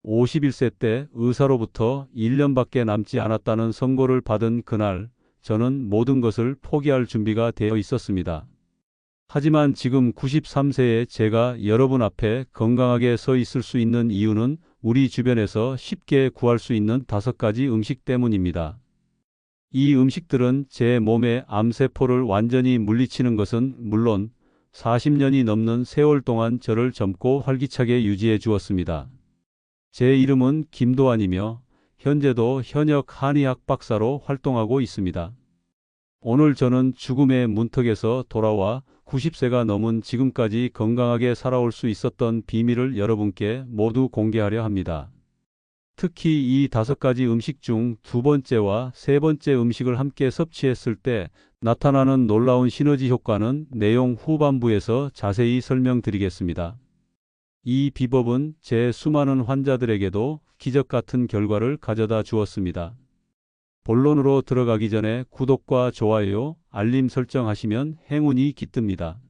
51세 때 의사로부터 1년밖에 남지 않았다는 선고를 받은 그날, 저는 모든 것을 포기할 준비가 되어 있었습니다. 하지만 지금 93세의 제가 여러분 앞에 건강하게 서 있을 수 있는 이유는 우리 주변에서 쉽게 구할 수 있는 5가지 음식 때문입니다. 이 음식들은 제 몸의 암세포를 완전히 물리치는 것은 물론 40년이 넘는 세월 동안 저를 젊고 활기차게 유지해 주었습니다. 제 이름은 김도환이며 현재도 현역 한의학 박사로 활동하고 있습니다. 오늘 저는 죽음의 문턱에서 돌아와 90세가 넘은 지금까지 건강하게 살아올 수 있었던 비밀을 여러분께 모두 공개하려 합니다. 특히 이 5가지 음식 중 2번째와 3번째 음식을 함께 섭취했을 때 나타나는 놀라운 시너지 효과는 내용 후반부에서 자세히 설명드리겠습니다. 이 비법은 제 수많은 환자들에게도 기적 같은 결과를 가져다 주었습니다. 본론으로 들어가기 전에 구독과 좋아요, 알림 설정하시면 행운이 깃듭니다.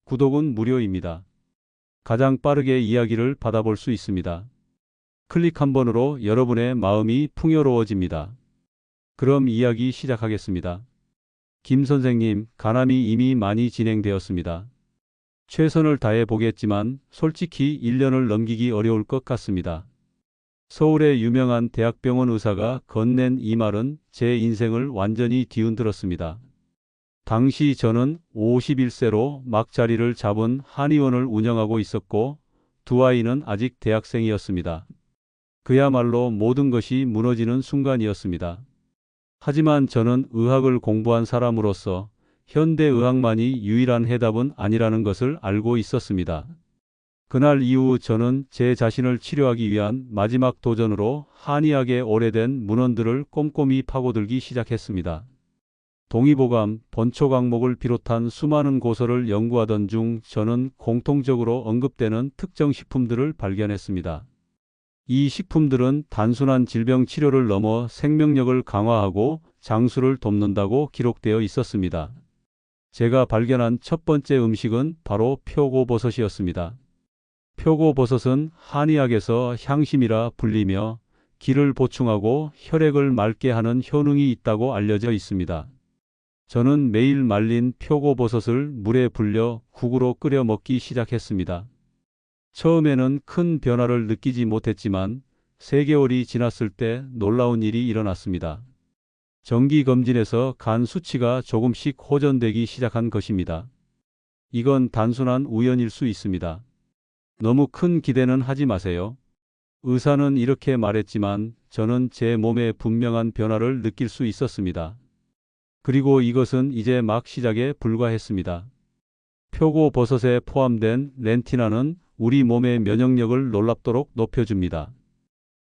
구독은 무료입니다. 가장 빠르게 이야기를 받아볼 수 있습니다. 클릭 한 번으로 여러분의 마음이 풍요로워집니다. 그럼 이야기 시작하겠습니다. 김 선생님, 간암이 이미 많이 진행되었습니다. 최선을 다해 보겠지만 솔직히 1년을 넘기기 어려울 것 같습니다. 서울의 유명한 대학병원 의사가 건넨 이 말은 제 인생을 완전히 뒤흔들었습니다. 당시 저는 51세로 막 자리를 잡은 한의원을 운영하고 있었고 2아이는 아직 대학생이었습니다. 그야말로 모든 것이 무너지는 순간이었습니다. 하지만 저는 의학을 공부한 사람으로서 현대의학만이 유일한 해답은 아니라는 것을 알고 있었습니다. 그날 이후 저는 제 자신을 치료하기 위한 마지막 도전으로 한의학의 오래된 문헌들을 꼼꼼히 파고들기 시작했습니다. 동의보감, 본초강목을 비롯한 수많은 고서를 연구하던 중 저는 공통적으로 언급되는 특정 식품들을 발견했습니다. 이 식품들은 단순한 질병 치료를 넘어 생명력을 강화하고 장수를 돕는다고 기록되어 있었습니다. 제가 발견한 첫 번째 음식은 바로 표고버섯이었습니다. 표고버섯은 한의학에서 향심이라 불리며 기를 보충하고 혈액을 맑게 하는 효능이 있다고 알려져 있습니다. 저는 매일 말린 표고버섯을 물에 불려 국으로 끓여 먹기 시작했습니다. 처음에는 큰 변화를 느끼지 못했지만 3개월이 지났을 때 놀라운 일이 일어났습니다. 정기검진에서 간 수치가 조금씩 호전되기 시작한 것입니다. 이건 단순한 우연일 수 있습니다. 너무 큰 기대는 하지 마세요. 의사는 이렇게 말했지만 저는 제 몸에 분명한 변화를 느낄 수 있었습니다. 그리고 이것은 이제 막 시작에 불과했습니다. 표고버섯에 포함된 렌티나는 우리 몸의 면역력을 놀랍도록 높여줍니다.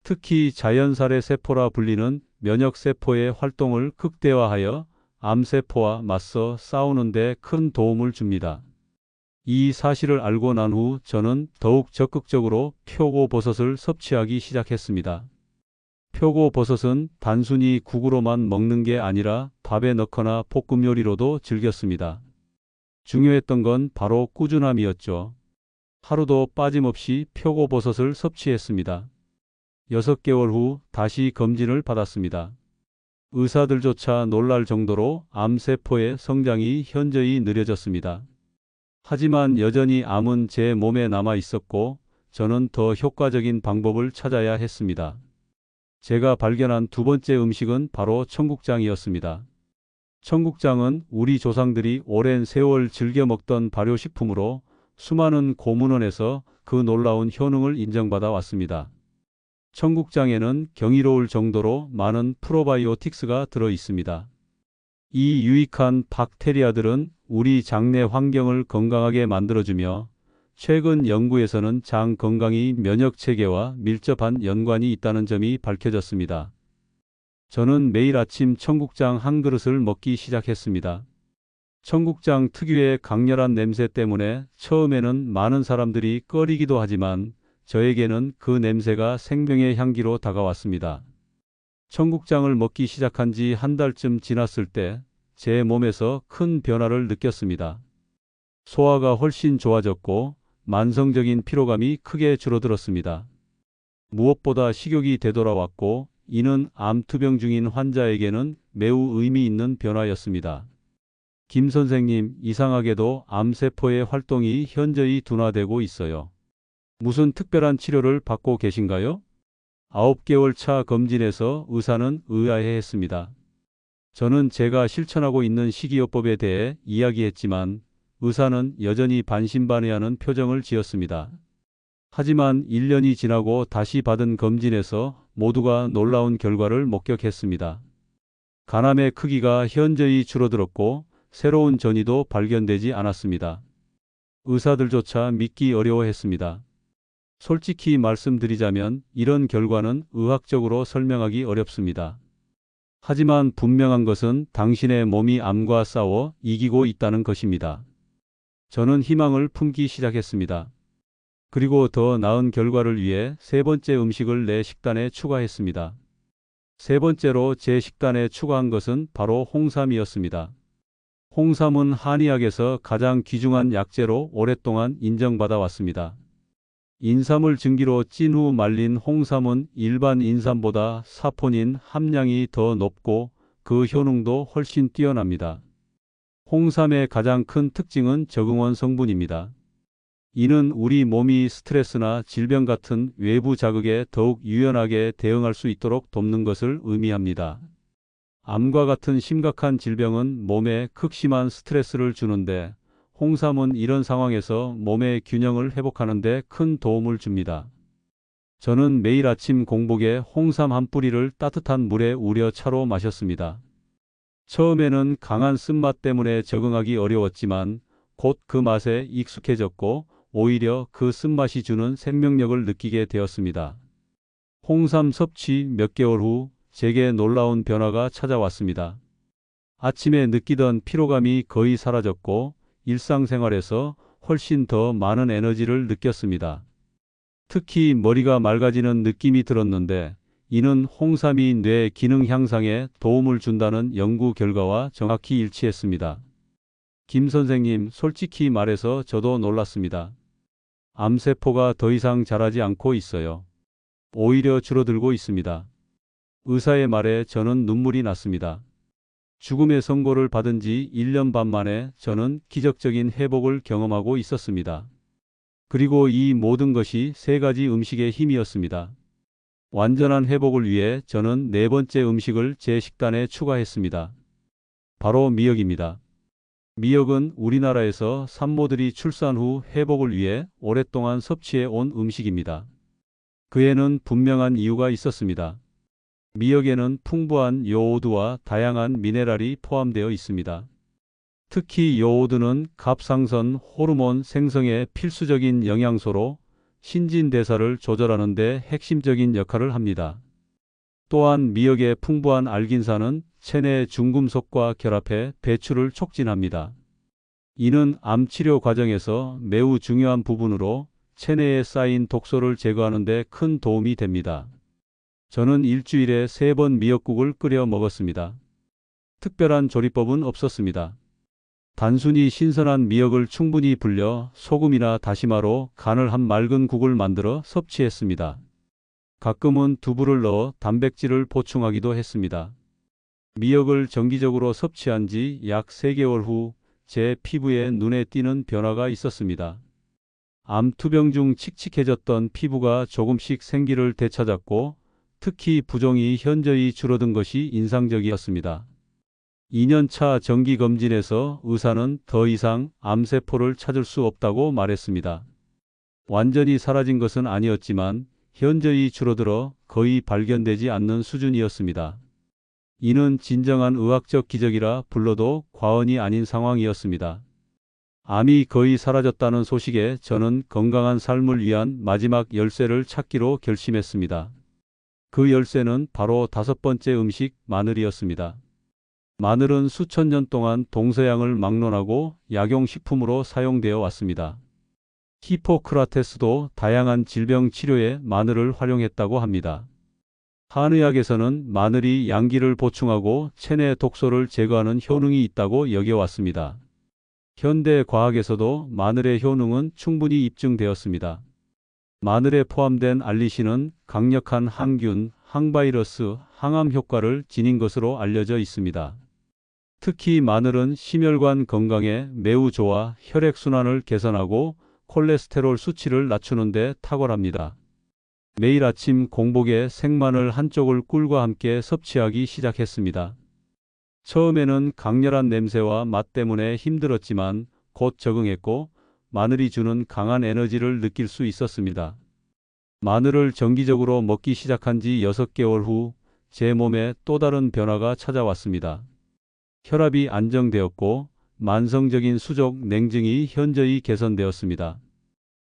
특히 자연살의 세포라 불리는 면역세포의 활동을 극대화하여 암세포와 맞서 싸우는 데 큰 도움을 줍니다. 이 사실을 알고 난 후 저는 더욱 적극적으로 표고버섯을 섭취하기 시작했습니다. 표고버섯은 단순히 국으로만 먹는 게 아니라 밥에 넣거나 볶음 요리로도 즐겼습니다. 중요했던 건 바로 꾸준함이었죠. 하루도 빠짐없이 표고버섯을 섭취했습니다. 6개월 후 다시 검진을 받았습니다. 의사들조차 놀랄 정도로 암세포의 성장이 현저히 느려졌습니다. 하지만 여전히 암은 제 몸에 남아 있었고 저는 더 효과적인 방법을 찾아야 했습니다. 제가 발견한 2번째 음식은 바로 청국장이었습니다. 청국장은 우리 조상들이 오랜 세월 즐겨 먹던 발효식품으로 수많은 고문원에서 그 놀라운 효능을 인정받아 왔습니다. 청국장에는 경이로울 정도로 많은 프로바이오틱스가 들어 있습니다. 이 유익한 박테리아들은 우리 장내 환경을 건강하게 만들어주며 최근 연구에서는 장 건강이 면역 체계와 밀접한 연관이 있다는 점이 밝혀졌습니다. 저는 매일 아침 청국장 한 그릇을 먹기 시작했습니다. 청국장 특유의 강렬한 냄새 때문에 처음에는 많은 사람들이 꺼리기도 하지만 저에게는 그 냄새가 생명의 향기로 다가왔습니다. 청국장을 먹기 시작한 지 한 달쯤 지났을 때 제 몸에서 큰 변화를 느꼈습니다. 소화가 훨씬 좋아졌고 만성적인 피로감이 크게 줄어들었습니다. 무엇보다 식욕이 되돌아왔고 이는 암투병 중인 환자에게는 매우 의미 있는 변화였습니다. 김 선생님, 이상하게도 암세포의 활동이 현저히 둔화되고 있어요. 무슨 특별한 치료를 받고 계신가요? 9개월 차 검진에서 의사는 의아해했습니다. 저는 제가 실천하고 있는 식이요법에 대해 이야기했지만 의사는 여전히 반신반의하는 표정을 지었습니다. 하지만 1년이 지나고 다시 받은 검진에서 모두가 놀라운 결과를 목격했습니다. 간암의 크기가 현저히 줄어들었고 새로운 전이도 발견되지 않았습니다. 의사들조차 믿기 어려워했습니다. 솔직히 말씀드리자면 이런 결과는 의학적으로 설명하기 어렵습니다. 하지만 분명한 것은 당신의 몸이 암과 싸워 이기고 있다는 것입니다. 저는 희망을 품기 시작했습니다. 그리고 더 나은 결과를 위해 세 번째 음식을 내 식단에 추가했습니다. 세 번째로 제 식단에 추가한 것은 바로 홍삼이었습니다. 홍삼은 한의학에서 가장 귀중한 약재로 오랫동안 인정받아 왔습니다. 인삼을 증기로 찐 후 말린 홍삼은 일반 인삼보다 사포닌 함량이 더 높고 그 효능도 훨씬 뛰어납니다. 홍삼의 가장 큰 특징은 적응원 성분입니다. 이는 우리 몸이 스트레스나 질병 같은 외부 자극에 더욱 유연하게 대응할 수 있도록 돕는 것을 의미합니다. 암과 같은 심각한 질병은 몸에 극심한 스트레스를 주는데 홍삼은 이런 상황에서 몸의 균형을 회복하는 데 큰 도움을 줍니다. 저는 매일 아침 공복에 홍삼 한 뿌리를 따뜻한 물에 우려 차로 마셨습니다. 처음에는 강한 쓴맛 때문에 적응하기 어려웠지만 곧 그 맛에 익숙해졌고 오히려 그 쓴맛이 주는 생명력을 느끼게 되었습니다. 홍삼 섭취 몇 개월 후 제게 놀라운 변화가 찾아왔습니다. 아침에 느끼던 피로감이 거의 사라졌고 일상생활에서 훨씬 더 많은 에너지를 느꼈습니다. 특히 머리가 맑아지는 느낌이 들었는데 이는 홍삼이 뇌 기능 향상에 도움을 준다는 연구 결과와 정확히 일치했습니다. 김 선생님, 솔직히 말해서 저도 놀랐습니다. 암세포가 더 이상 자라지 않고 있어요. 오히려 줄어들고 있습니다. 의사의 말에 저는 눈물이 났습니다. 죽음의 선고를 받은 지 1년 반 만에 저는 기적적인 회복을 경험하고 있었습니다. 그리고 이 모든 것이 세 가지 음식의 힘이었습니다. 완전한 회복을 위해 저는 네 번째 음식을 제 식단에 추가했습니다. 바로 미역입니다. 미역은 우리나라에서 산모들이 출산 후 회복을 위해 오랫동안 섭취해 온 음식입니다. 그에는 분명한 이유가 있었습니다. 미역에는 풍부한 요오드와 다양한 미네랄이 포함되어 있습니다. 특히 요오드는 갑상선 호르몬 생성에 필수적인 영양소로 신진대사를 조절하는 데 핵심적인 역할을 합니다. 또한 미역의 풍부한 알긴산은 체내 중금속과 결합해 배출을 촉진합니다. 이는 암 치료 과정에서 매우 중요한 부분으로 체내에 쌓인 독소를 제거하는 데 큰 도움이 됩니다. 저는 일주일에 3번 미역국을 끓여 먹었습니다. 특별한 조리법은 없었습니다. 단순히 신선한 미역을 충분히 불려 소금이나 다시마로 간을 한 맑은 국을 만들어 섭취했습니다. 가끔은 두부를 넣어 단백질을 보충하기도 했습니다. 미역을 정기적으로 섭취한 지 약 3개월 후 제 피부에 눈에 띄는 변화가 있었습니다. 암투병 중 칙칙해졌던 피부가 조금씩 생기를 되찾았고 특히 부종이 현저히 줄어든 것이 인상적이었습니다. 2년차 정기검진에서 의사는 더 이상 암세포를 찾을 수 없다고 말했습니다. 완전히 사라진 것은 아니었지만 현저히 줄어들어 거의 발견되지 않는 수준이었습니다. 이는 진정한 의학적 기적이라 불러도 과언이 아닌 상황이었습니다. 암이 거의 사라졌다는 소식에 저는 건강한 삶을 위한 마지막 열쇠를 찾기로 결심했습니다. 그 열쇠는 바로 5번째 음식 마늘이었습니다. 마늘은 수천 년 동안 동서양을 막론하고 약용식품으로 사용되어 왔습니다. 히포크라테스도 다양한 질병 치료에 마늘을 활용했다고 합니다. 한의학에서는 마늘이 양기를 보충하고 체내 독소를 제거하는 효능이 있다고 여겨왔습니다. 현대 과학에서도 마늘의 효능은 충분히 입증되었습니다. 마늘에 포함된 알리신은 강력한 항균, 항바이러스, 항암 효과를 지닌 것으로 알려져 있습니다. 특히 마늘은 심혈관 건강에 매우 좋아 혈액순환을 개선하고 콜레스테롤 수치를 낮추는 데 탁월합니다. 매일 아침 공복에 생마늘 한 쪽을 꿀과 함께 섭취하기 시작했습니다. 처음에는 강렬한 냄새와 맛 때문에 힘들었지만 곧 적응했고 마늘이 주는 강한 에너지를 느낄 수 있었습니다. 마늘을 정기적으로 먹기 시작한 지 6개월 후 제 몸에 또 다른 변화가 찾아왔습니다. 혈압이 안정되었고 만성적인 수족 냉증이 현저히 개선되었습니다.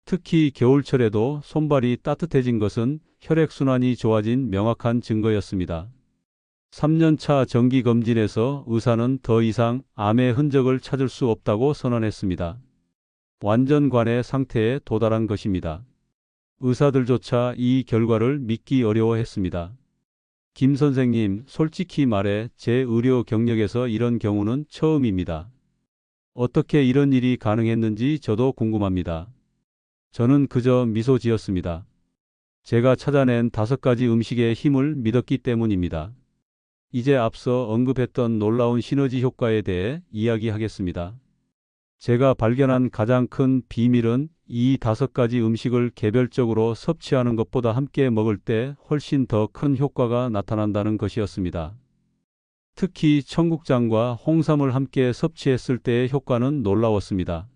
특히 겨울철에도 손발이 따뜻해진 것은 혈액순환이 좋아진 명확한 증거였습니다. 3년차 정기검진에서 의사는 더 이상 암의 흔적을 찾을 수 없다고 선언했습니다. 완전 관해 상태에 도달한 것입니다. 의사들조차 이 결과를 믿기 어려워했습니다. 김 선생님, 솔직히 말해 제 의료 경력에서 이런 경우는 처음입니다. 어떻게 이런 일이 가능했는지 저도 궁금합니다. 저는 그저 미소 지었습니다. 제가 찾아낸 5가지 음식의 힘을 믿었기 때문입니다. 이제 앞서 언급했던 놀라운 시너지 효과에 대해 이야기하겠습니다. 제가 발견한 가장 큰 비밀은 이 5가지 음식을 개별적으로 섭취하는 것보다 함께 먹을 때 훨씬 더 큰 효과가 나타난다는 것이었습니다. 특히 청국장과 홍삼을 함께 섭취했을 때의 효과는 놀라웠습니다.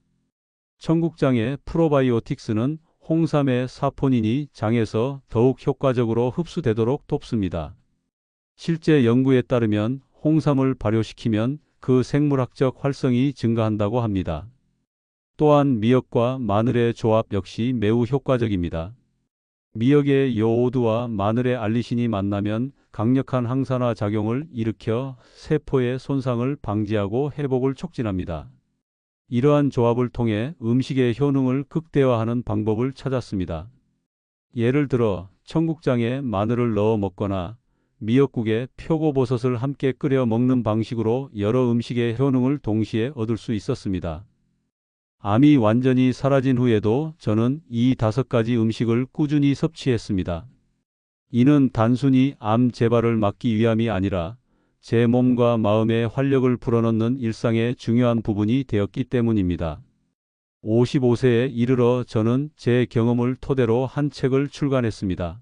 청국장의 프로바이오틱스는 홍삼의 사포닌이 장에서 더욱 효과적으로 흡수되도록 돕습니다. 실제 연구에 따르면 홍삼을 발효시키면 그 생물학적 활성이 증가한다고 합니다. 또한 미역과 마늘의 조합 역시 매우 효과적입니다. 미역의 요오드와 마늘의 알리신이 만나면 강력한 항산화 작용을 일으켜 세포의 손상을 방지하고 회복을 촉진합니다. 이러한 조합을 통해 음식의 효능을 극대화하는 방법을 찾았습니다. 예를 들어 청국장에 마늘을 넣어 먹거나 미역국에 표고버섯을 함께 끓여 먹는 방식으로 여러 음식의 효능을 동시에 얻을 수 있었습니다. 암이 완전히 사라진 후에도 저는 이 5가지 음식을 꾸준히 섭취했습니다. 이는 단순히 암 재발을 막기 위함이 아니라 제 몸과 마음의 활력을 불어넣는 일상의 중요한 부분이 되었기 때문입니다. 55세에 이르러 저는 제 경험을 토대로 한 책을 출간했습니다.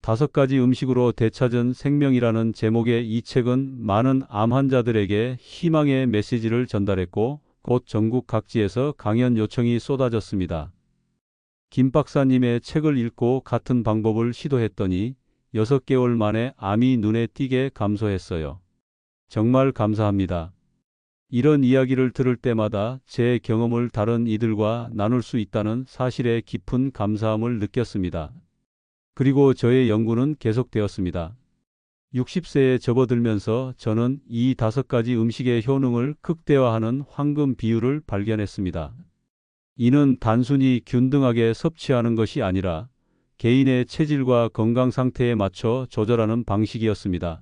5가지 음식으로 되찾은 생명이라는 제목의 이 책은 많은 암 환자들에게 희망의 메시지를 전달했고 곧 전국 각지에서 강연 요청이 쏟아졌습니다. 김 박사님의 책을 읽고 같은 방법을 시도했더니 6개월 만에 암이 눈에 띄게 감소했어요. 정말 감사합니다. 이런 이야기를 들을 때마다 제 경험을 다른 이들과 나눌 수 있다는 사실에 깊은 감사함을 느꼈습니다. 그리고 저의 연구는 계속되었습니다. 60세에 접어들면서 저는 이 5가지 음식의 효능을 극대화하는 황금 비율을 발견했습니다. 이는 단순히 균등하게 섭취하는 것이 아니라 개인의 체질과 건강 상태에 맞춰 조절하는 방식이었습니다.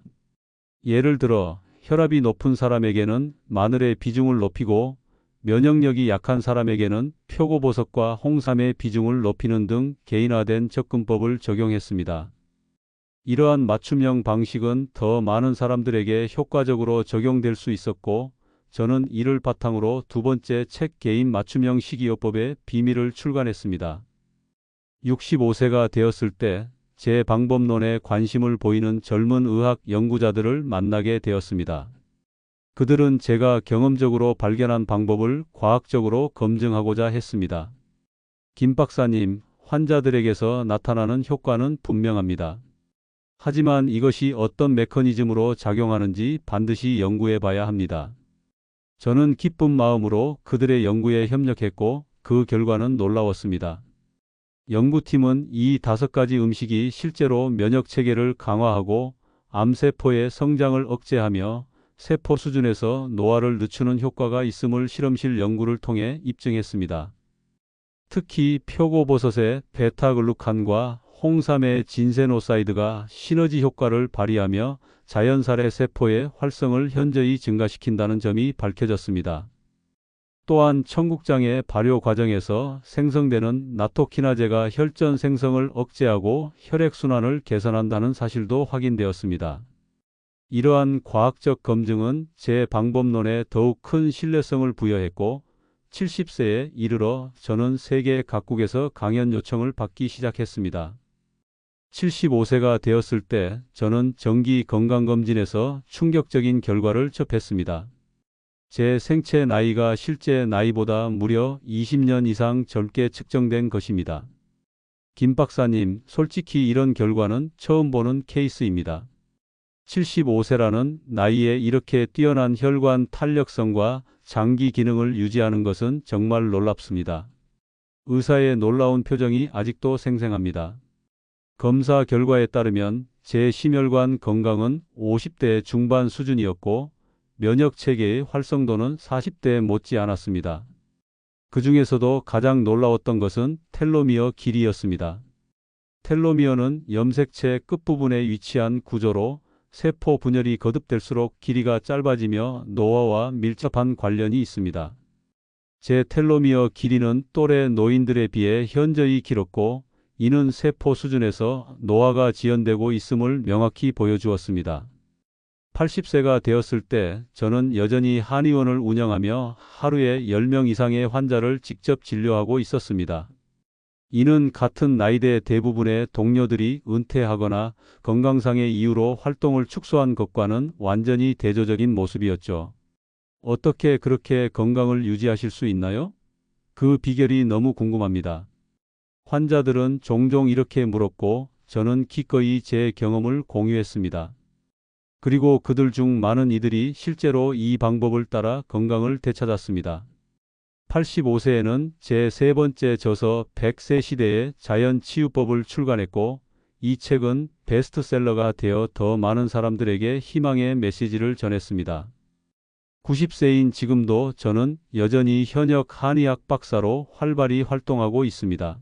예를 들어 혈압이 높은 사람에게는 마늘의 비중을 높이고 면역력이 약한 사람에게는 표고버섯과 홍삼의 비중을 높이는 등 개인화된 접근법을 적용했습니다. 이러한 맞춤형 방식은 더 많은 사람들에게 효과적으로 적용될 수 있었고 저는 이를 바탕으로 2번째 책 개인 맞춤형 식이요법의 비밀을 출간했습니다. 65세가 되었을 때 제 방법론에 관심을 보이는 젊은 의학 연구자들을 만나게 되었습니다. 그들은 제가 경험적으로 발견한 방법을 과학적으로 검증하고자 했습니다. 김 박사님, 환자들에게서 나타나는 효과는 분명합니다. 하지만 이것이 어떤 메커니즘으로 작용하는지 반드시 연구해 봐야 합니다. 저는 기쁜 마음으로 그들의 연구에 협력했고 그 결과는 놀라웠습니다. 연구팀은 이 5가지 음식이 실제로 면역체계를 강화하고 암세포의 성장을 억제하며 세포 수준에서 노화를 늦추는 효과가 있음을 실험실 연구를 통해 입증했습니다. 특히 표고버섯의 베타글루칸과 홍삼의 진세노사이드가 시너지 효과를 발휘하며 자연살의 세포의 활성을 현저히 증가시킨다는 점이 밝혀졌습니다. 또한 청국장의 발효 과정에서 생성되는 나토키나제가 혈전 생성을 억제하고 혈액순환을 개선한다는 사실도 확인되었습니다. 이러한 과학적 검증은 제 방법론에 더욱 큰 신뢰성을 부여했고 70세에 이르러 저는 세계 각국에서 강연 요청을 받기 시작했습니다. 75세가 되었을 때 저는 정기 건강검진에서 충격적인 결과를 접했습니다. 제 생체 나이가 실제 나이보다 무려 20년 이상 젊게 측정된 것입니다. 김 박사님, 솔직히 이런 결과는 처음 보는 케이스입니다. 75세라는 나이에 이렇게 뛰어난 혈관 탄력성과 장기 기능을 유지하는 것은 정말 놀랍습니다. 의사의 놀라운 표정이 아직도 생생합니다. 검사 결과에 따르면 제 심혈관 건강은 50대 중반 수준이었고 면역 체계의 활성도는 40대에 못지 않았습니다. 그 중에서도 가장 놀라웠던 것은 텔로미어 길이였습니다. 텔로미어는 염색체 끝부분에 위치한 구조로 세포 분열이 거듭될수록 길이가 짧아지며 노화와 밀접한 관련이 있습니다. 제 텔로미어 길이는 또래 노인들에 비해 현저히 길었고 이는 세포 수준에서 노화가 지연되고 있음을 명확히 보여주었습니다. 80세가 되었을 때 저는 여전히 한의원을 운영하며 하루에 10명 이상의 환자를 직접 진료하고 있었습니다. 이는 같은 나이대 대부분의 동료들이 은퇴하거나 건강상의 이유로 활동을 축소한 것과는 완전히 대조적인 모습이었죠. 어떻게 그렇게 건강을 유지하실 수 있나요? 그 비결이 너무 궁금합니다. 환자들은 종종 이렇게 물었고 저는 기꺼이 제 경험을 공유했습니다. 그리고 그들 중 많은 이들이 실제로 이 방법을 따라 건강을 되찾았습니다. 85세에는 제 세 번째 저서 100세 시대의 자연치유법을 출간했고 이 책은 베스트셀러가 되어 더 많은 사람들에게 희망의 메시지를 전했습니다. 90세인 지금도 저는 여전히 현역 한의학 박사로 활발히 활동하고 있습니다.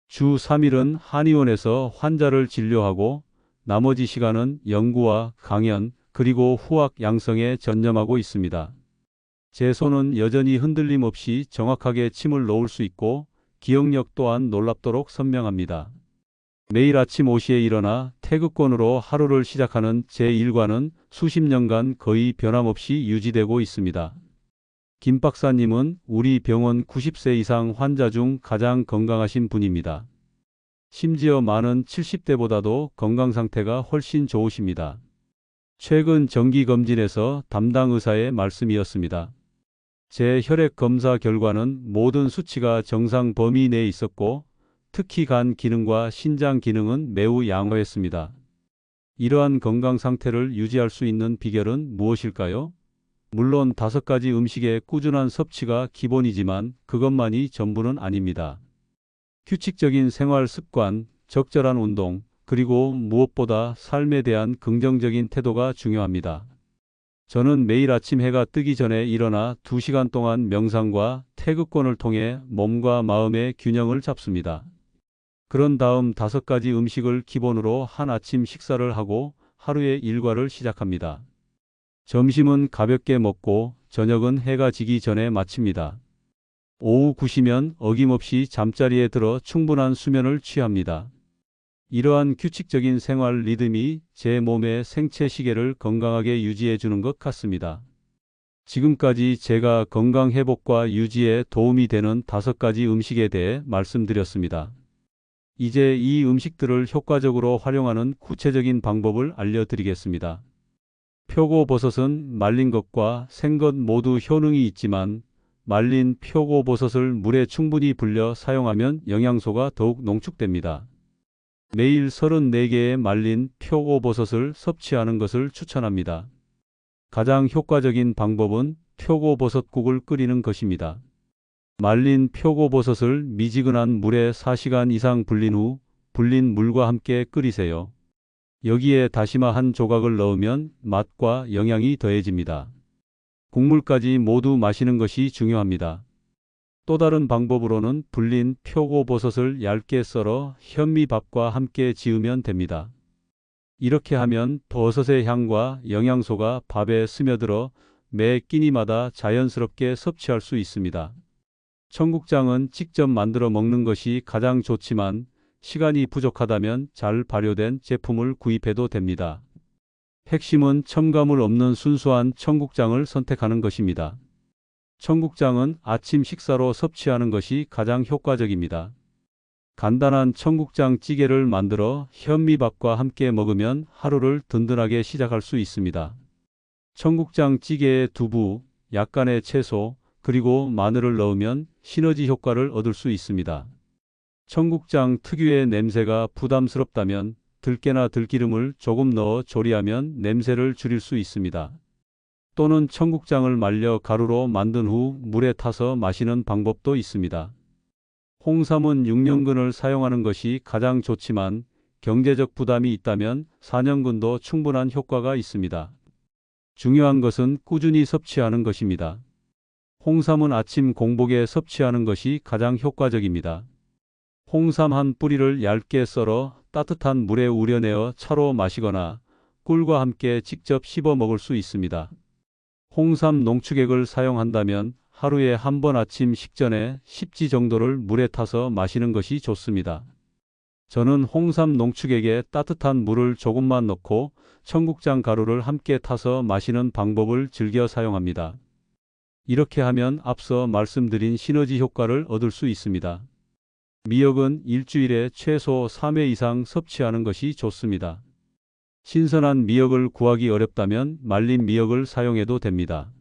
주 3일은 한의원에서 환자를 진료하고 나머지 시간은 연구와 강연 그리고 후학 양성에 전념하고 있습니다. 제 손은 여전히 흔들림 없이 정확하게 침을 놓을 수 있고 기억력 또한 놀랍도록 선명합니다. 매일 아침 5시에 일어나 태극권으로 하루를 시작하는 제 일과는 수십 년간 거의 변함없이 유지되고 있습니다. 김 박사님은 우리 병원 90세 이상 환자 중 가장 건강하신 분입니다. 심지어 많은 70대보다도 건강 상태가 훨씬 좋으십니다. 최근 정기검진에서 담당 의사의 말씀이었습니다. 제 혈액 검사 결과는 모든 수치가 정상 범위 내에 있었고 특히 간 기능과 신장 기능은 매우 양호했습니다. 이러한 건강 상태를 유지할 수 있는 비결은 무엇일까요? 물론 5가지 음식의 꾸준한 섭취가 기본이지만 그것만이 전부는 아닙니다. 규칙적인 생활 습관, 적절한 운동, 그리고 무엇보다 삶에 대한 긍정적인 태도가 중요합니다. 저는 매일 아침 해가 뜨기 전에 일어나 2시간 동안 명상과 태극권을 통해 몸과 마음의 균형을 잡습니다. 그런 다음 5가지 음식을 기본으로 한 아침 식사를 하고 하루의 일과를 시작합니다. 점심은 가볍게 먹고 저녁은 해가 지기 전에 마칩니다. 오후 9시면 어김없이 잠자리에 들어 충분한 수면을 취합니다. 이러한 규칙적인 생활 리듬이 제 몸의 생체 시계를 건강하게 유지해 주는 것 같습니다. 지금까지 제가 건강 회복과 유지에 도움이 되는 5가지 음식에 대해 말씀드렸습니다. 이제 이 음식들을 효과적으로 활용하는 구체적인 방법을 알려드리겠습니다. 표고버섯은 말린 것과 생것 모두 효능이 있지만 말린 표고버섯을 물에 충분히 불려 사용하면 영양소가 더욱 농축됩니다. 매일 34개의 말린 표고버섯을 섭취하는 것을 추천합니다. 가장 효과적인 방법은 표고버섯국을 끓이는 것입니다. 말린 표고버섯을 미지근한 물에 4시간 이상 불린 후 불린 물과 함께 끓이세요. 여기에 다시마 한 조각을 넣으면 맛과 영양이 더해집니다. 국물까지 모두 마시는 것이 중요합니다. 또 다른 방법으로는 불린 표고버섯을 얇게 썰어 현미밥과 함께 지으면 됩니다. 이렇게 하면 버섯의 향과 영양소가 밥에 스며들어 매 끼니마다 자연스럽게 섭취할 수 있습니다. 청국장은 직접 만들어 먹는 것이 가장 좋지만 시간이 부족하다면 잘 발효된 제품을 구입해도 됩니다. 핵심은 첨가물 없는 순수한 청국장을 선택하는 것입니다. 청국장은 아침 식사로 섭취하는 것이 가장 효과적입니다. 간단한 청국장 찌개를 만들어 현미밥과 함께 먹으면 하루를 든든하게 시작할 수 있습니다. 청국장 찌개에 두부, 약간의 채소, 그리고 마늘을 넣으면 시너지 효과를 얻을 수 있습니다. 청국장 특유의 냄새가 부담스럽다면 들깨나 들기름을 조금 넣어 조리하면 냄새를 줄일 수 있습니다. 또는 청국장을 말려 가루로 만든 후 물에 타서 마시는 방법도 있습니다. 홍삼은 6년근을 사용하는 것이 가장 좋지만 경제적 부담이 있다면 4년근도 충분한 효과가 있습니다. 중요한 것은 꾸준히 섭취하는 것입니다. 홍삼은 아침 공복에 섭취하는 것이 가장 효과적입니다. 홍삼 한 뿌리를 얇게 썰어 따뜻한 물에 우려내어 차로 마시거나 꿀과 함께 직접 씹어 먹을 수 있습니다. 홍삼 농축액을 사용한다면 하루에 한 번 아침 식전에 10지 정도를 물에 타서 마시는 것이 좋습니다. 저는 홍삼 농축액에 따뜻한 물을 조금만 넣고 청국장 가루를 함께 타서 마시는 방법을 즐겨 사용합니다. 이렇게 하면 앞서 말씀드린 시너지 효과를 얻을 수 있습니다. 미역은 일주일에 최소 3회 이상 섭취하는 것이 좋습니다. 신선한 미역을 구하기 어렵다면 말린 미역을 사용해도 됩니다.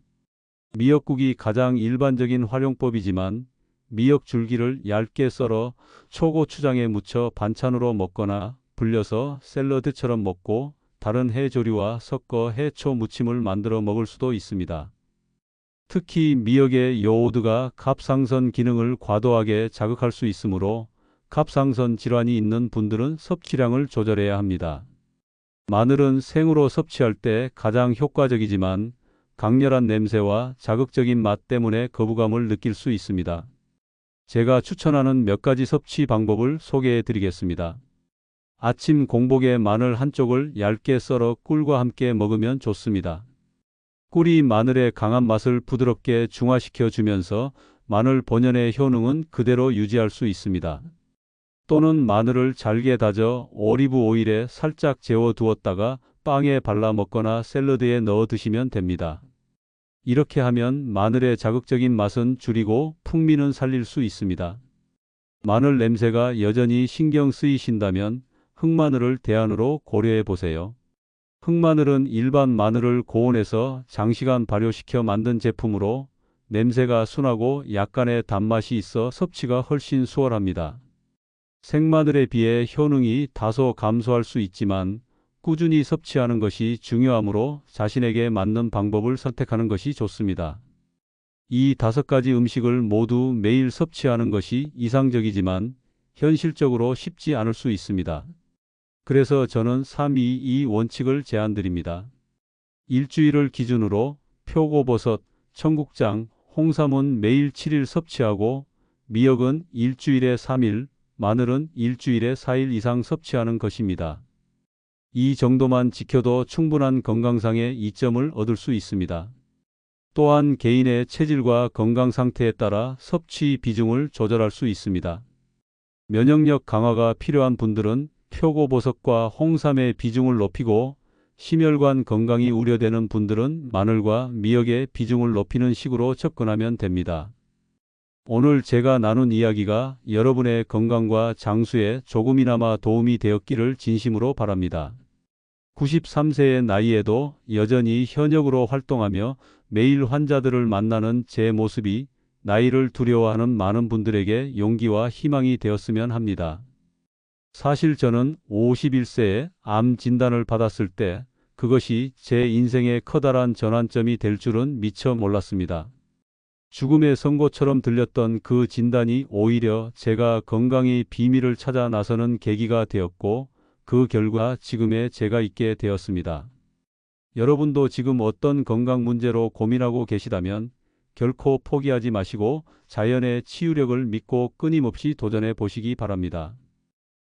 미역국이 가장 일반적인 활용법이지만 미역 줄기를 얇게 썰어 초고추장에 묻혀 반찬으로 먹거나 불려서 샐러드처럼 먹고 다른 해조류와 섞어 해초 무침을 만들어 먹을 수도 있습니다. 특히 미역의 요오드가 갑상선 기능을 과도하게 자극할 수 있으므로 갑상선 질환이 있는 분들은 섭취량을 조절해야 합니다. 마늘은 생으로 섭취할 때 가장 효과적이지만 강렬한 냄새와 자극적인 맛 때문에 거부감을 느낄 수 있습니다. 제가 추천하는 몇 가지 섭취 방법을 소개해 드리겠습니다. 아침 공복에 마늘 한쪽을 얇게 썰어 꿀과 함께 먹으면 좋습니다. 꿀이 마늘의 강한 맛을 부드럽게 중화시켜 주면서 마늘 본연의 효능은 그대로 유지할 수 있습니다. 또는 마늘을 잘게 다져 올리브 오일에 살짝 재워 두었다가 빵에 발라 먹거나 샐러드에 넣어 드시면 됩니다. 이렇게 하면 마늘의 자극적인 맛은 줄이고 풍미는 살릴 수 있습니다. 마늘 냄새가 여전히 신경 쓰이신다면 흑마늘을 대안으로 고려해 보세요. 흑마늘은 일반 마늘을 고온에서 장시간 발효시켜 만든 제품으로 냄새가 순하고 약간의 단맛이 있어 섭취가 훨씬 수월합니다. 생마늘에 비해 효능이 다소 감소할 수 있지만 꾸준히 섭취하는 것이 중요하므로 자신에게 맞는 방법을 선택하는 것이 좋습니다. 이 5가지 음식을 모두 매일 섭취하는 것이 이상적이지만 현실적으로 쉽지 않을 수 있습니다. 그래서 저는 3-2-2 원칙을 제안드립니다. 일주일을 기준으로 표고버섯, 청국장, 홍삼은 매일 7일 섭취하고 미역은 일주일에 3일, 마늘은 일주일에 4일 이상 섭취하는 것입니다. 이 정도만 지켜도 충분한 건강상의 이점을 얻을 수 있습니다. 또한 개인의 체질과 건강 상태에 따라 섭취 비중을 조절할 수 있습니다. 면역력 강화가 필요한 분들은 표고버섯과 홍삼의 비중을 높이고 심혈관 건강이 우려되는 분들은 마늘과 미역의 비중을 높이는 식으로 접근하면 됩니다. 오늘 제가 나눈 이야기가 여러분의 건강과 장수에 조금이나마 도움이 되었기를 진심으로 바랍니다. 93세의 나이에도 여전히 현역으로 활동하며 매일 환자들을 만나는 제 모습이 나이를 두려워하는 많은 분들에게 용기와 희망이 되었으면 합니다. 사실 저는 51세에 암 진단을 받았을 때 그것이 제 인생의 커다란 전환점이 될 줄은 미처 몰랐습니다. 죽음의 선고처럼 들렸던 그 진단이 오히려 제가 건강의 비밀을 찾아 나서는 계기가 되었고 그 결과 지금의 제가 있게 되었습니다. 여러분도 지금 어떤 건강 문제로 고민하고 계시다면 결코 포기하지 마시고 자연의 치유력을 믿고 끊임없이 도전해 보시기 바랍니다.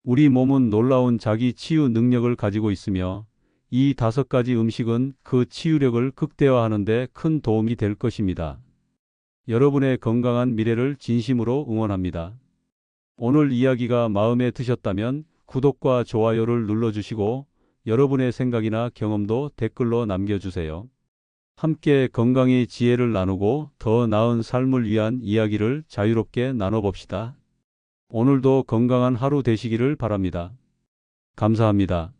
우리 몸은 놀라운 자기 치유 능력을 가지고 있으며 이 5가지 음식은 그 치유력을 극대화하는 데 큰 도움이 될 것입니다. 여러분의 건강한 미래를 진심으로 응원합니다. 오늘 이야기가 마음에 드셨다면 구독과 좋아요를 눌러주시고 여러분의 생각이나 경험도 댓글로 남겨주세요. 함께 건강의 지혜를 나누고 더 나은 삶을 위한 이야기를 자유롭게 나눠봅시다. 오늘도 건강한 하루 되시기를 바랍니다. 감사합니다.